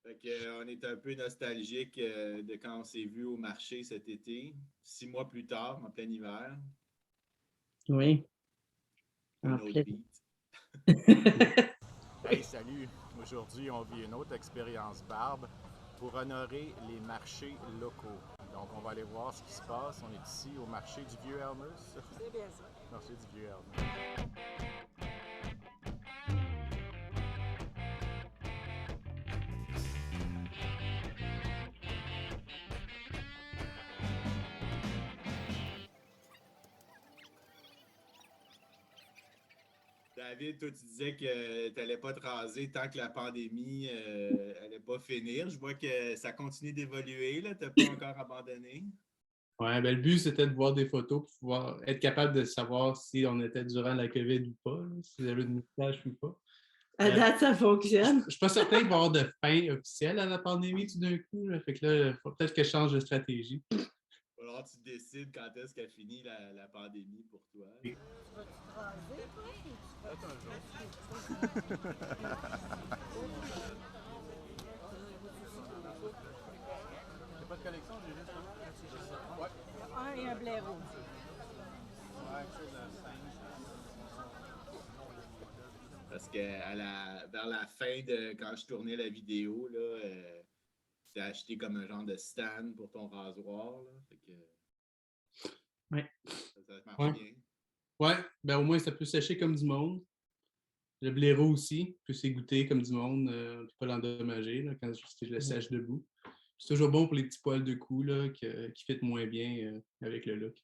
Fait que, on est un peu nostalgique de quand on s'est vu au marché cet été, 6 mois plus tard, en plein hiver. Oui, Un en autre plein. beat. Hey, salut! Aujourd'hui, on vit une autre expérience barbe pour honorer les marchés locaux. Donc, on va aller voir ce qui se passe. On est ici au marché du Vieux-Hermus. C'est bien ça. Marché du Vieux-Hermus. David, toi, tu disais que tu n'allais pas te raser tant que la pandémie n'allait pas finir. Je vois que ça continue d'évoluer, là. Tu n'as pas encore abandonné. Ouais, ben, le but, c'était de voir des photos pour pouvoir être capable de savoir si on était durant la COVID ou pas, là, si j'avais une moustache ou pas. À date, ça fonctionne. Je suis pas certain qu'il va y avoir de fin officielle à la pandémie tout d'un coup. Là. Fait que là, il faut peut-être que je change de stratégie. Alors, tu décides quand est-ce qu'a fini la pandémie pour toi. Tu vas-tu te raser, toi? Peut-être un jour. J'ai pas de collection, j'ai juste un. Ouais. Un et un blaireau. Ouais, quelque chose de simple. Parce que vers la fin de quand je tournais la vidéo, là, tu t'as acheté comme un genre de stand pour ton rasoir. Là, fait que Ouais. ça marche Ouais. bien. Ouais, ben au moins ça peut sécher comme du monde. Le blaireau aussi peut s'égoutter comme du monde. On ne peut pas l'endommager là, quand je le sèche debout. C'est toujours bon pour les petits poils de cou là, qui fit moins bien avec le look.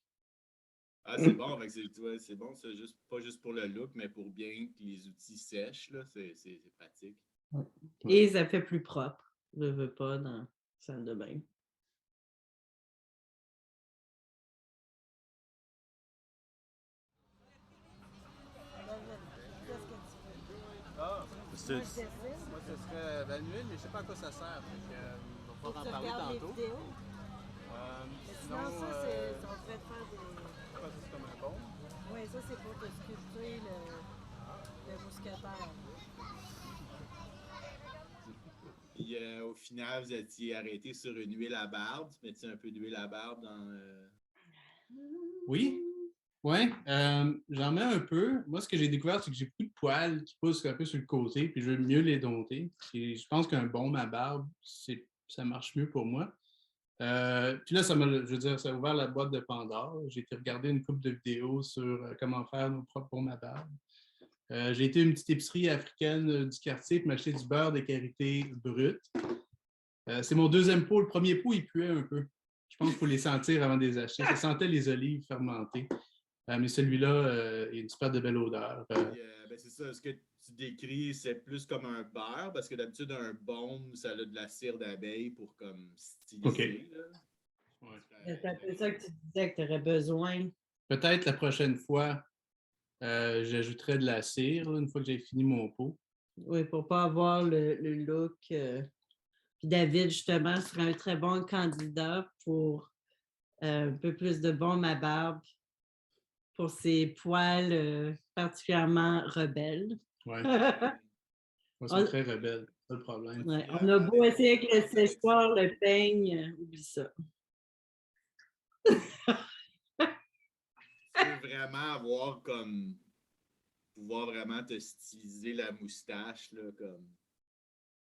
Ah, c'est bon, fait que c'est bon, c'est juste, pas juste pour le look, mais pour bien que les outils sèchent, là, c'est pratique. Et ça fait plus propre. Je ne veux pas dans la salle de bain. Qu'est-ce que tu veux? Ah, Un dessin? moi, ce serait ben, l'huile, mais je sais pas à quoi ça sert. Donc, on Faut va que en tu parler regardes les tantôt. vidéos. Mais sinon, ça, c'est, on pourrait te faire des... Ça, c'est comme un bon. Oui, ça, c'est pour te sculpter le mousquetaire. Puis au final, vous étiez arrêté sur une huile à barbe. Tu mettais un peu d'huile à barbe dans. Oui, ouais, j'en mets un peu. Moi, ce que j'ai découvert, c'est que j'ai beaucoup de poils qui poussent un peu sur le côté, puis je veux mieux les dompter. Et je pense qu'un baume à barbe, ça marche mieux pour moi. Puis là, je veux dire, ça a ouvert la boîte de Pandore. J'ai été regarder une couple de vidéos sur comment faire nos propres baumes à barbe. J'ai été à une petite épicerie africaine du quartier pour m'acheter du beurre de karité brut. C'est mon deuxième pot. Le premier pot, il puait un peu. Je pense qu'il faut les sentir avant de les acheter. Ça sentait les olives fermentées. Mais celui-là, il a une super de belle odeur. Ben, c'est ça. Ce que tu décris, c'est plus comme un beurre, parce que d'habitude, un baume, ça a de la cire d'abeille pour comme styliser. OK. Là. Ouais. C'est un peu ça que tu disais que tu aurais besoin. Peut-être la prochaine fois, j'ajouterai de la cire là, une fois que j'ai fini mon pot. Oui, pour ne pas avoir le look. Puis David, justement, serait un très bon candidat pour un peu plus de baume à barbe pour ses poils particulièrement rebelles. Ouais. Moi, ils On, sont très rebelles. C'est pas le problème. ouais, on a beau essayer avec le séchoir, le peigne, oublie ça. Tu veux vraiment avoir comme. Pouvoir vraiment te styliser la moustache, là, comme.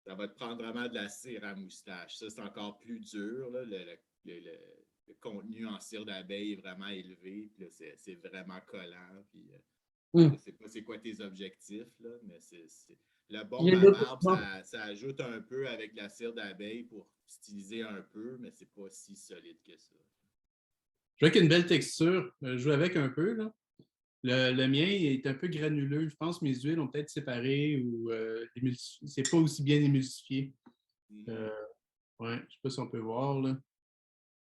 Ça va te prendre vraiment de la cire à moustache. Ça, c'est encore plus dur, là, le contenu en cire d'abeille est vraiment élevé, puis là, c'est vraiment collant, puis je sais pas c'est quoi tes objectifs, là, mais le baume à barbe, ça ajoute un peu avec la cire d'abeille pour styliser un peu, mais c'est pas si solide que ça. Je vois qu'il y a une belle texture. Je joue avec un peu, là. Le mien est un peu granuleux. Je pense que mes huiles ont peut-être séparé ou c'est pas aussi bien émulsifié. Ouais, je sais pas si on peut voir, là.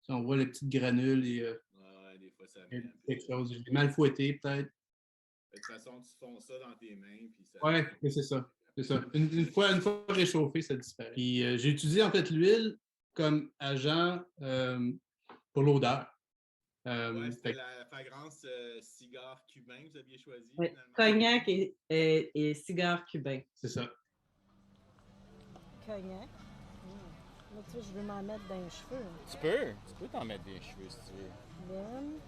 Si on voit les petites granules et ouais, des fois, ça met un peu quelque chose. Je l'ai mal fouetté, peut-être. De toute façon, tu fonds ça dans tes mains, puis ça... Ouais, c'est ça. C'est ça. Une fois réchauffé, ça disparaît. Puis j'ai utilisé en fait l'huile comme agent pour l'odeur. Ouais, c'était la fragrance cigare cubain que vous aviez choisi, Oui, finalement. cognac et cigare cubain. C'est ça. Cognac. Là, tu sais, je veux m'en mettre dans les cheveux. Tu peux t'en mettre des cheveux si tu veux. Lime.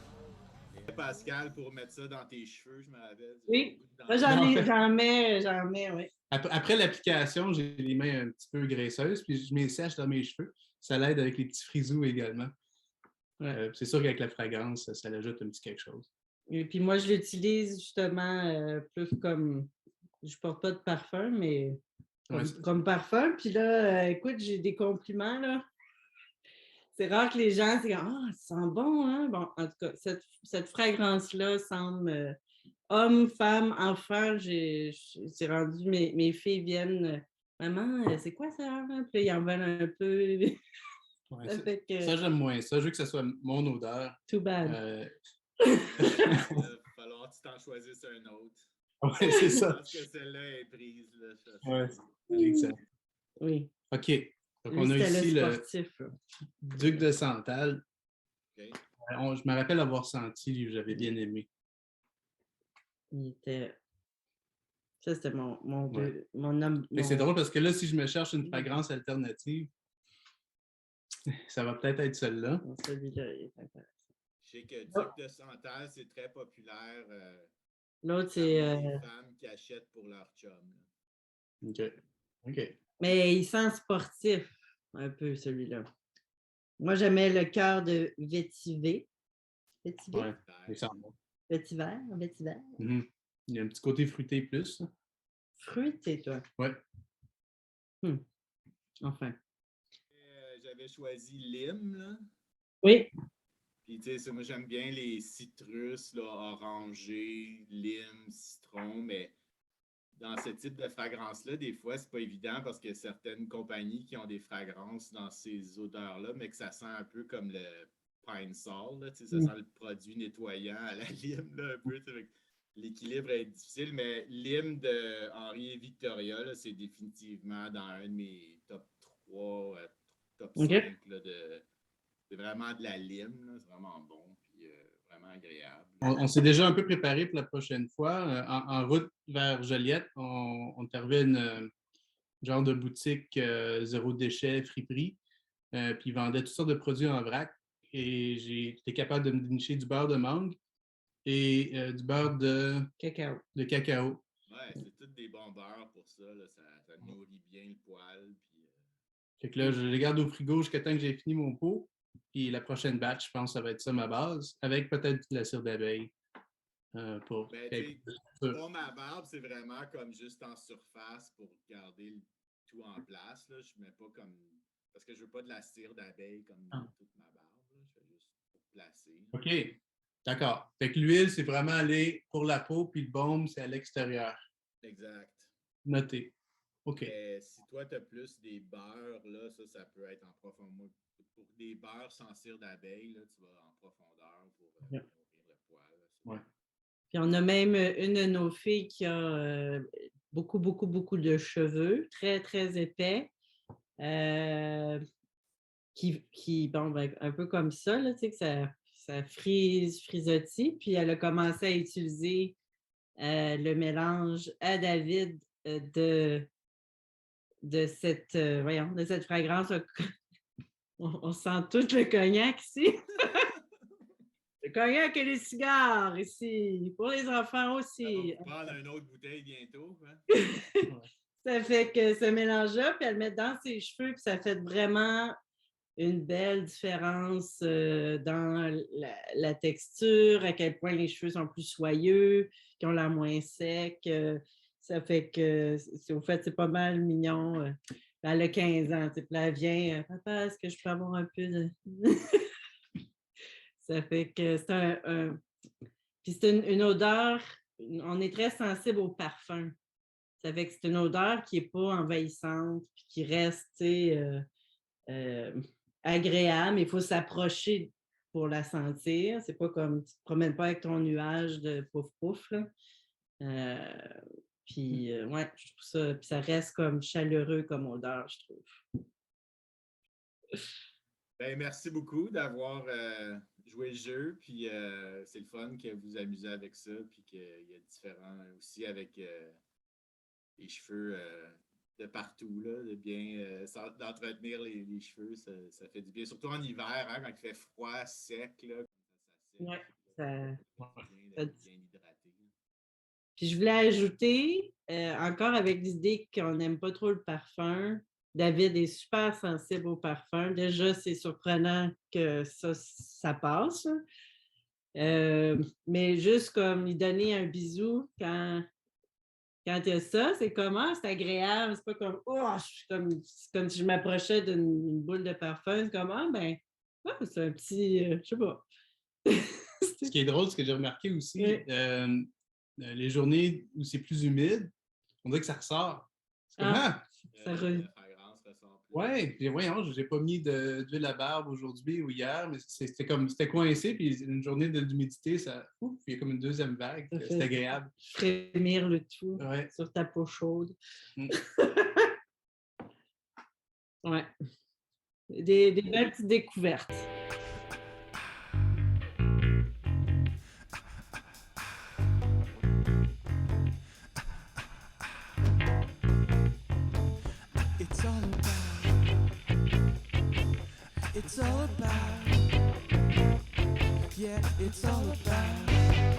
Pascal, pour mettre ça dans tes cheveux, je me rappelle. Oui. Dans- Moi, j'en mets, oui. Après l'application, j'ai les mains un petit peu graisseuses, puis je m'y sèche dans mes cheveux. Ça l'aide avec les petits frisous également. C'est sûr qu'avec la fragrance, ça l'ajoute un petit quelque chose. Et puis moi, je l'utilise justement plus comme... Je porte pas de parfum, mais comme parfum. Puis là, écoute, j'ai des compliments, là. C'est rare que les gens disent « Ah, ça sent bon, hein? » Bon, en tout cas, cette fragrance-là semble homme, femme, enfant. C'est rendu, mes filles viennent Maman, c'est quoi ça? Hein? Puis là, ils en veulent un peu. Ouais, Ça fait que... ça, j'aime moins ça. Je veux que ce soit mon odeur. Too bad. Il va falloir que tu t'en choisisses un autre. Oui, c'est ça. Parce que celle-là est prise. Là, Oui, exact. Oui. OK. Donc, Lui, on a c'était ici le sportif. le Duc de Santal. Okay. Je me rappelle avoir senti, j'avais bien aimé. Il était... Ça, c'était mon homme. Mais c'est drôle parce que là, si je me cherche une fragrance alternative, ça va peut-être être celle-là. Celui-là, il est intéressant. Je sais que Duc de Santal, c'est très populaire. L'autre, c'est... les femmes qui achètent pour leur chum. OK. Mais il sent sportif, un peu, celui-là. Moi, j'aimais le cœur de vétiver. Vétiver? Ouais, il sent bon. Vétiver. Il y a un petit côté fruité plus. Fruité, toi. Ouais. Enfin. J'avais choisi lime, là. Oui. Puis, tu sais, moi, j'aime bien les citrus, là, orangés, lime, citron, mais dans ce type de fragrance-là, des fois, c'est pas évident parce qu'il y a certaines compagnies qui ont des fragrances dans ces odeurs-là, mais que ça sent un peu comme le pine sol, là, ça sent le produit nettoyant à la lime, là, un peu. L'équilibre est difficile, mais lime de Henri et Victoria, là, c'est définitivement dans un de mes top 3, top 5. Là, c'est vraiment de la lime, là, c'est vraiment bon, puis vraiment agréable. On s'est déjà un peu préparé pour la prochaine fois. En route vers Joliette, on est arrivé à une genre de boutique zéro déchet, friperie. Puis ils vendaient toutes sortes de produits en vrac. Et j'ai été capable de me dénicher du beurre de mangue et du beurre de cacao. Ouais, c'est tous des bons beurres pour ça. Là. Ça nourrit bien le poil. Puis, Fait que là, je les garde au frigo jusqu'à temps que j'ai fini mon pot. Puis la prochaine batch, je pense que ça va être ça ma base, avec peut-être de la cire d'abeille. Pour ma barbe, c'est vraiment comme juste en surface pour garder tout en place. Là. Je mets pas comme. Parce que je veux pas de la cire d'abeille comme dans toute ma barbe. Là. Je fais juste pour placer. OK. D'accord. Fait que l'huile, c'est vraiment aller pour la peau, puis le baume, c'est à l'extérieur. Exact. Noté. OK. Mais si toi, tu as plus des beurres, là, ça peut être en profondeur. Pour des beurres sans cire d'abeille, là, tu vas en profondeur pour nourrir le poil. Ouais. Puis on a même une de nos filles qui a beaucoup de cheveux, très, très épais, qui bon, ben, un peu comme ça, là, tu sais, que ça frisottit. Puis elle a commencé à utiliser le mélange à David de cette fragrance. On sent tout le cognac ici. Le cognac et les cigares ici, pour les enfants aussi. On va prendre une autre bouteille bientôt. Hein? Ça fait que ce mélange-là, puis elle le met dans ses cheveux, puis ça fait vraiment une belle différence dans la texture, à quel point les cheveux sont plus soyeux, qu'ils ont l'air moins secs. Ça fait que, au fait, c'est pas mal mignon. Elle a 15 ans, puis là, elle vient, papa, est-ce que je peux avoir un peu de. Ça fait que c'est Puis c'est une odeur, on est très sensible au parfum. Ça fait que c'est une odeur qui n'est pas envahissante, puis qui reste, agréable. Il faut s'approcher pour la sentir. C'est pas comme, tu ne te promènes pas avec ton nuage de pouf-pouf, là. Puis, ouais, je trouve ça, puis ça reste comme chaleureux comme odeur, je trouve. Ben, merci beaucoup d'avoir joué le jeu, puis c'est le fun que vous amusez avec ça, puis qu'il y a différents aussi avec les cheveux de partout, là, de bien d'entretenir les cheveux, ça fait du bien. Surtout en hiver, hein, quand il fait froid, sec, là, quand Ouais, ça ça- fait bien ça- d'être bien hydraté. Puis je voulais ajouter, encore avec l'idée qu'on n'aime pas trop le parfum, David est super sensible au parfum. Déjà, c'est surprenant que ça passe, hein. Mais juste comme lui donner un bisou quand il y a ça, c'est comment? C'est agréable. C'est pas comme, oh, c'est comme si je m'approchais d'une boule de parfum. C'est comment? Ben, c'est un petit, je sais pas. Ce qui est drôle, ce que j'ai remarqué aussi, Oui. les journées où c'est plus humide, on dirait que ça ressort. C'est comme, Ah, ça La re- fragrance ressort plus. ouais, puis voyons, j'ai pas mis d'huile à barbe aujourd'hui ou hier, mais c'était coincé, puis une journée d'humidité, il y a comme une deuxième vague. Ça fait- C'est agréable. frémir le tout Ouais. sur ta peau chaude. Mm. Ouais. Des belles petites découvertes. It's all about, yeah, it's all about.